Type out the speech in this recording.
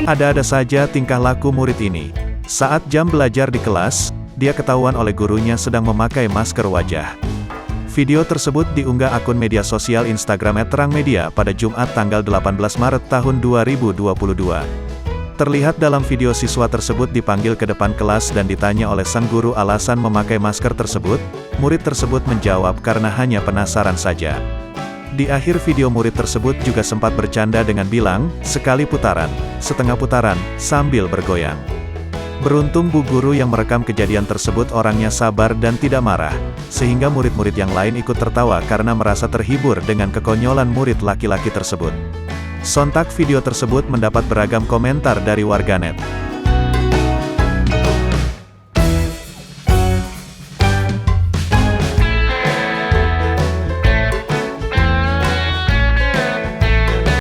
Ada-ada saja tingkah laku murid ini. Saat jam belajar di kelas, dia ketahuan oleh gurunya sedang memakai masker wajah. Video tersebut diunggah akun media sosial Instagram @terangmedia pada Jumat tanggal 18 Maret tahun 2022. Terlihat dalam video siswa tersebut dipanggil ke depan kelas dan ditanya oleh sang guru alasan memakai masker tersebut. Murid tersebut menjawab karena hanya penasaran saja. Di akhir video murid tersebut juga sempat bercanda dengan bilang, sekali putaran, setengah putaran, sambil bergoyang. Beruntung bu guru yang merekam kejadian tersebut orangnya sabar dan tidak marah, sehingga murid-murid yang lain ikut tertawa karena merasa terhibur dengan kekonyolan murid laki-laki tersebut. Sontak video tersebut mendapat beragam komentar dari warganet.